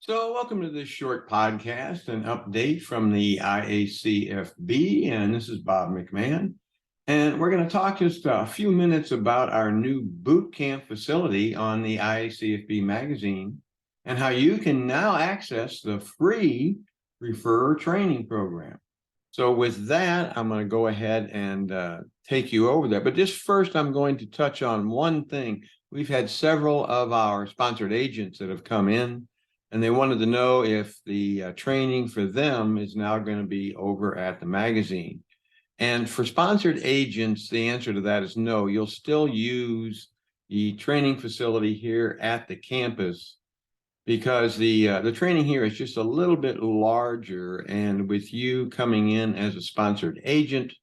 So, welcome to this short podcast, an update from the IACFB, and this is Bob McMahon. And we're going to talk just a few minutes about our new boot camp facility on the IACFB magazine and how you can now access the free refer training program. So, with that, I'm going to go ahead and take you over there. But just first, I'm going to touch on one thing. We've had several of our sponsored agents that have come in, and they wanted to know if the training for them is now going to be over at the magazine. And for sponsored agents, the answer to that is no. You'll still use the training facility here at the campus because the training here is just a little bit larger. And with you coming in as a sponsored agent,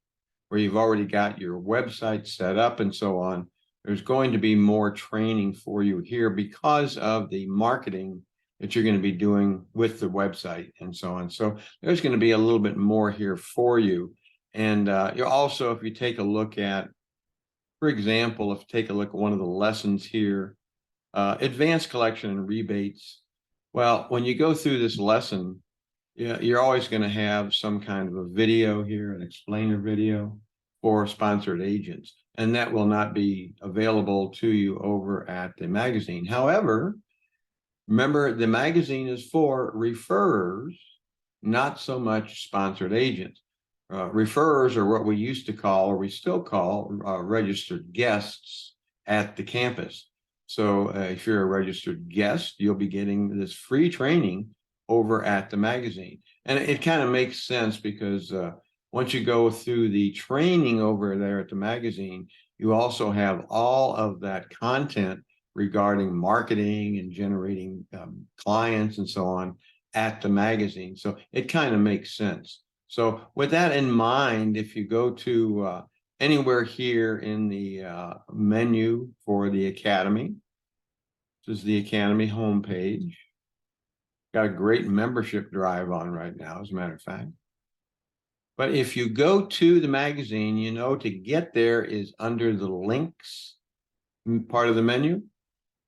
where you've already got your website set up and so on, there's going to be more training for you here because of the marketing that you're going to be doing with the website and so on. So there's going to be a little bit more here for you. And you also, if you take a look at, for example, if you take a look at one of the lessons here, advanced collection and rebates. Well, when you go through this lesson, you're always going to have some kind of a video here, an explainer video for sponsored agents, and that will not be available to you over at the magazine. However, remember, the magazine is for referrers, not so much sponsored agents. Referrers are what we used to call, or we still call, registered guests at the campus. So if you're a registered guest, you'll be getting this free training over at the magazine. And it kind of makes sense because once you go through the training over there at the magazine, you also have all of that content regarding marketing and generating clients and so on at the magazine. So it kind of makes sense. So with that in mind, if you go to anywhere here in the menu for the Academy, this is the Academy homepage. Got a great membership drive on right now, as a matter of fact. But if you go to the magazine, you know, to get there is under the links part of the menu.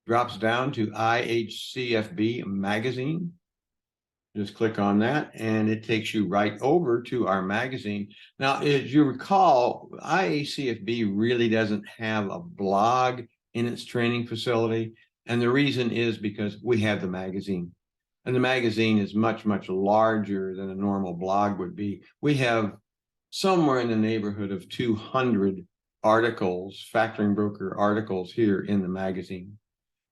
Drops down to IACFB magazine. Just click on that and it takes you right over to our magazine. Now, as you recall, IACFB really doesn't have a blog in its training facility. And the reason is because we have the magazine. And the magazine is much, much larger than a normal blog would be. We have somewhere in the neighborhood of 200 articles, factoring broker articles here in the magazine.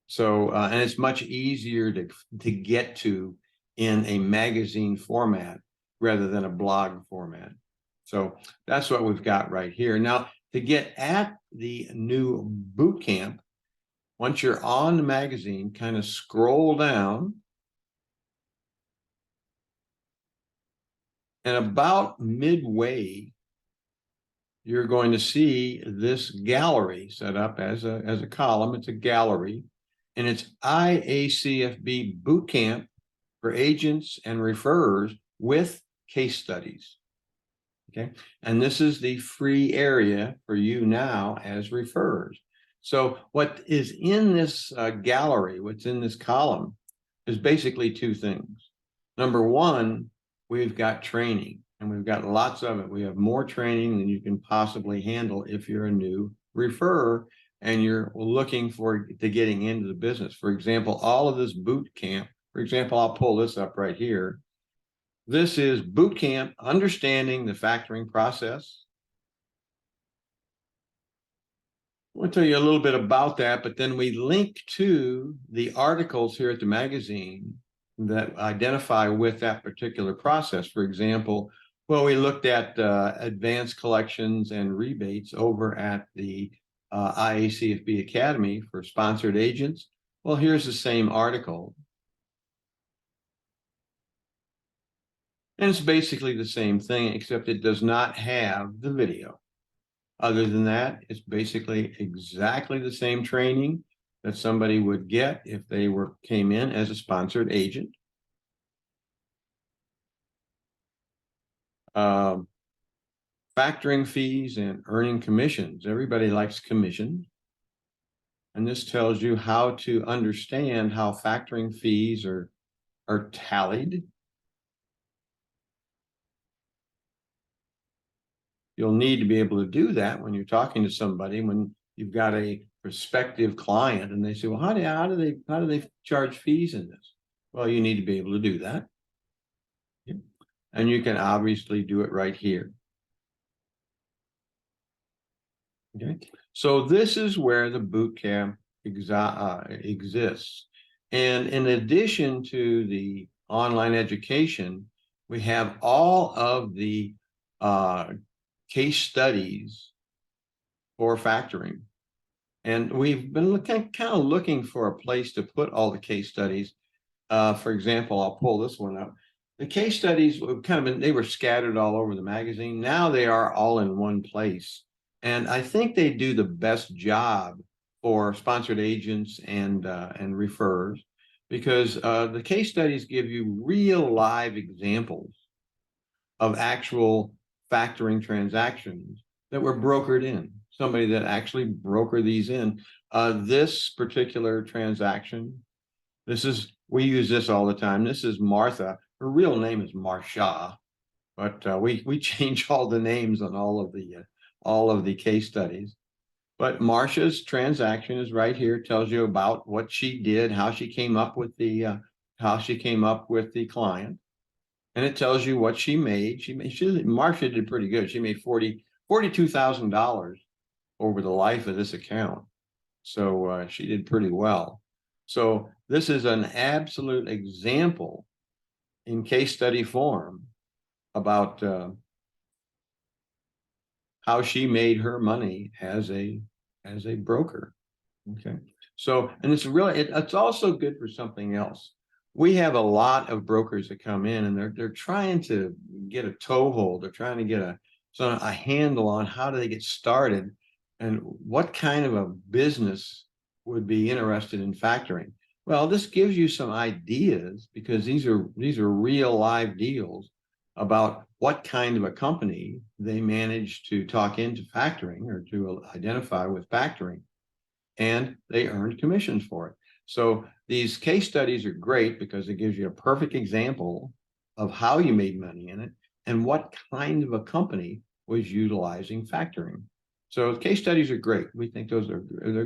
So, and it's much easier to get to in a magazine format rather than a blog format. So that's what we've got right here. Now, to get at the new boot camp, once you're on the magazine, kind of scroll down. And about midway, you're going to see this gallery set up as a column. It's a gallery. And it's IACFB Bootcamp for agents and referrers with case studies. Okay. And this is the free area for you now as referrers. So what is in this gallery, what's in this column, is basically two things. Number one, we've got training, and we've got lots of it. We have more training than you can possibly handle if you're a new referrer and you're looking to getting into the business. For example, all of this boot camp, for example, I'll pull this up right here. This is boot camp, understanding the factoring process. I'll tell you a little bit about that, but then we link to the articles here at the magazine that identify with that particular process. For example, well, we looked at advanced collections and rebates over at the IACFB Academy for sponsored agents. Well, here's the same article. And it's basically the same thing, except it does not have the video. Other than that, it's basically exactly the same training that somebody would get if they came in as a sponsored agent. Factoring fees and earning commissions. Everybody likes commission. And this tells you how to understand how factoring fees are are tallied. You'll need to be able to do that when you're talking to somebody, when you've got a prospective client and they say, well, how do they charge fees in this? Well, you need to be able to do that. And you can obviously do it right here. Okay, so this is where the boot camp exists. And in addition to the online education, we have all of the case studies for factoring. And we've been kind of looking for a place to put all the case studies. For example, I'll pull this one up. The case studies were they were scattered all over the magazine. Now they are all in one place. And I think they do the best job for sponsored agents and referrers, because the case studies give you real live examples of actual factoring transactions that were brokered in. Somebody that actually brokered these in. This particular transaction, we use this all the time. This is Martha. Her real name is Marsha, but we change all the names on all of the case studies. But Marsha's transaction is right here. It tells you about what she did, how she came up with the client, and it tells you what she made. Marsha did pretty good. She made $42,000 over the life of this account. So she did pretty well. So this is an absolute example in case study form about how she made her money as a broker. Okay, so, and it's also good for something else. We have a lot of brokers that come in and they're trying to get a toehold. They're trying to get a handle on how do they get started and what kind of a business would be interested in factoring. Well, this gives you some ideas, because these are real live deals about what kind of a company they managed to talk into factoring or to identify with factoring, and they earned commissions for it. So these case studies are great because it gives you a perfect example of how you made money in it and what kind of a company was utilizing factoring. So case studies are great. We think they're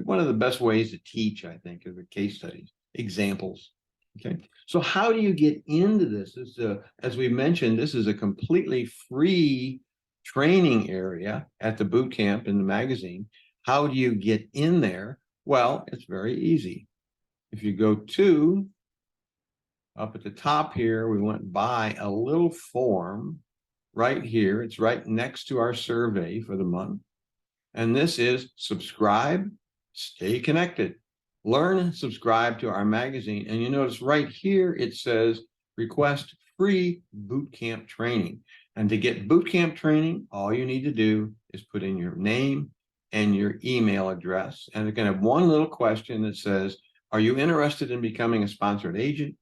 one of the best ways to teach, I think, is the case studies, examples. Okay, so how do you get into this? As we mentioned, this is a completely free training area at the boot camp in the magazine. How do you get in there? Well, it's very easy. If you go to up at the top here, we went by a little form right here. It's right next to our survey for the month. And this is subscribe, stay connected, learn and subscribe to our magazine. And you notice right here, it says request free bootcamp training. And to get bootcamp training, all you need to do is put in your name and your email address. And it's going to have one little question that says, are you interested in becoming a sponsored agent?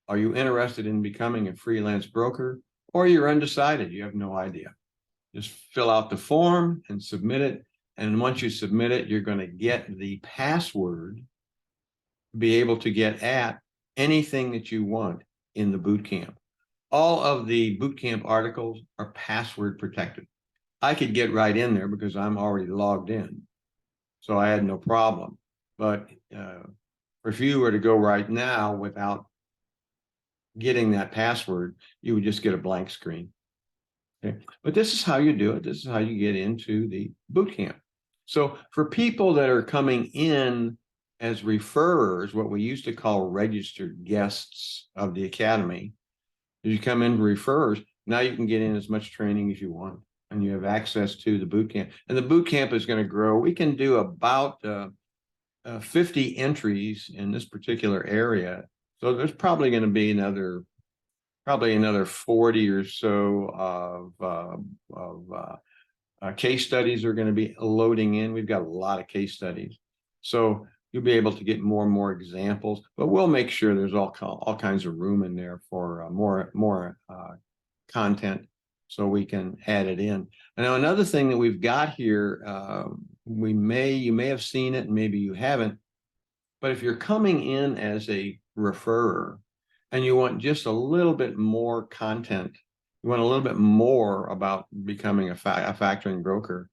Are you interested in becoming a freelance broker? Or you're undecided, you have no idea. Just fill out the form and submit it. And once you submit it, you're going to get the password to be able to get at anything that you want in the boot camp. All of the boot camp articles are password protected. I could get right in there because I'm already logged in, so I had no problem. But if you were to go right now without getting that password, you would just get a blank screen. Okay, but this is how you do it. This is how you get into the boot camp. So for people that are coming in as referrers, what we used to call registered guests of the academy, if you come in referrers, now you can get in as much training as you want, and you have access to the boot camp. And the boot camp is going to grow. We can do about 50 entries in this particular area. So there's probably going to be another 40 or so of case studies are going to be loading in. We've got a lot of case studies. So you'll be able to get more and more examples, but we'll make sure there's all kinds of room in there for more content, so we can add it in. And now another thing that we've got here, you may have seen it and maybe you haven't, but if you're coming in as a referrer, and you want just a little bit more content, you want a little bit more about becoming a factoring broker,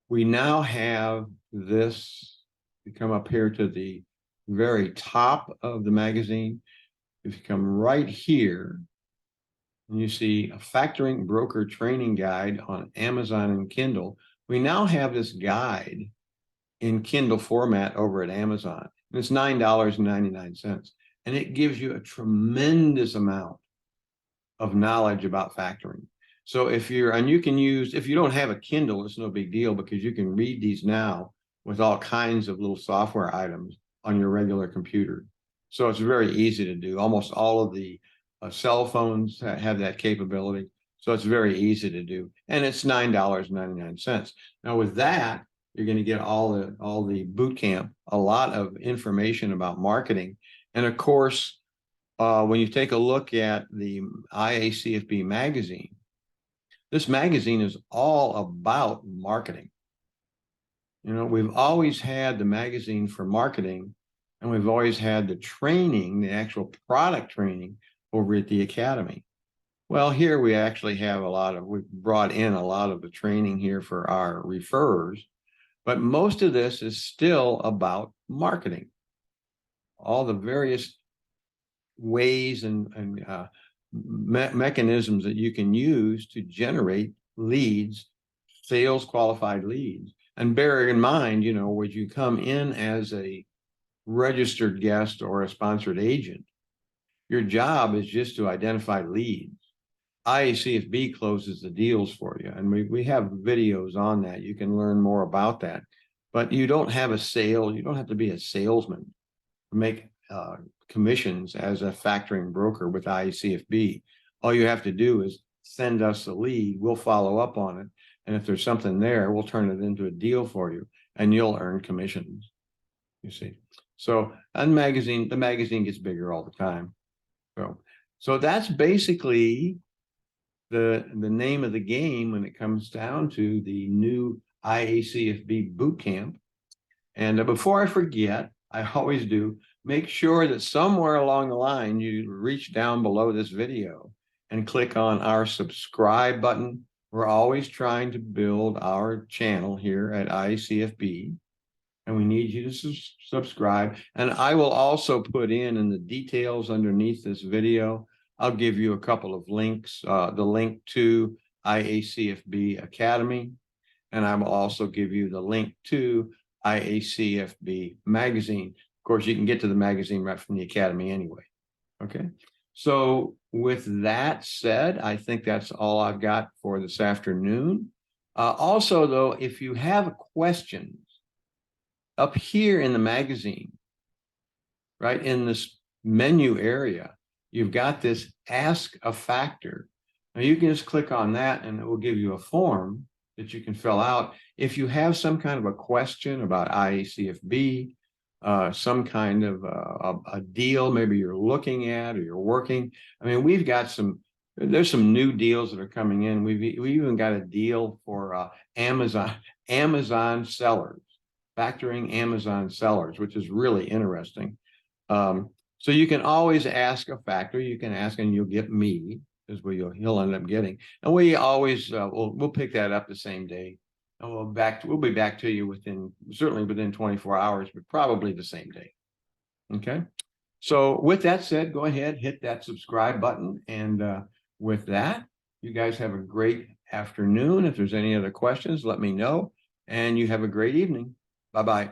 we now have this. You come up here to the very top of the magazine. If you come right here, and you see a factoring broker training guide on Amazon and Kindle, we now have this guide in Kindle format over at Amazon. And it's $9.99. And it gives you a tremendous amount of knowledge about factoring. So if you can use, if you don't have a Kindle, it's no big deal, because you can read these now with all kinds of little software items on your regular computer. So it's very easy to do. Almost all of the cell phones have that capability. So it's very easy to do. And it's $9.99. Now with that, you're going to get all the boot camp, a lot of information about marketing. And of course, when you take a look at the IACFB magazine, this magazine is all about marketing. You know, we've always had the magazine for marketing, and we've always had the training, the actual product training over at the Academy. Well, here we actually have we've brought in a lot of the training here for our referrers, but most of this is still about marketing. All the various ways and mechanisms that you can use to generate leads, sales qualified leads. And bear in mind, you know, when you come in as a registered guest or a sponsored agent, your job is just to identify leads. IACFB closes the deals for you, and we have videos on that. You can learn more about that. But you don't have a sale. You don't have to be a salesman to make commissions as a factoring broker with IACFB. All you have to do is send us a lead. We'll follow up on it. And if there's something there, we'll turn it into a deal for you, and you'll earn commissions, you see. So, and the magazine gets bigger all the time. So that's basically the name of the game when it comes down to the new IACFB boot camp. And before I forget, I always do, make sure that somewhere along the line you reach down below this video and click on our subscribe button. We're always trying to build our channel here at IACFB, and we need you to subscribe. And I will also put in the details underneath this video, I'll give you a couple of links, the link to IACFB Academy, and I will also give you the link to IACFB Magazine. Of course, you can get to the magazine right from the Academy anyway. Okay. So with that said, I think that's all I've got for this afternoon. Also, though, if you have questions up here in the magazine, right in this menu area, you've got this Ask a Factor. Now you can just click on that and it will give you a form that you can fill out. If you have some kind of a question about IACFB, some kind of a deal maybe you're looking at or you're working. I mean, we've got there's some new deals that are coming in. We even got a deal for Amazon sellers, factoring Amazon sellers, which is really interesting. So you can always ask a factor. You can ask and you'll get me, is what he'll end up getting. And we always we'll pick that up the same day. And we'll be back to you certainly within 24 hours, but probably the same day. Okay. So with that said, go ahead, hit that subscribe button. And with that, you guys have a great afternoon. If there's any other questions, let me know. And you have a great evening. Bye-bye.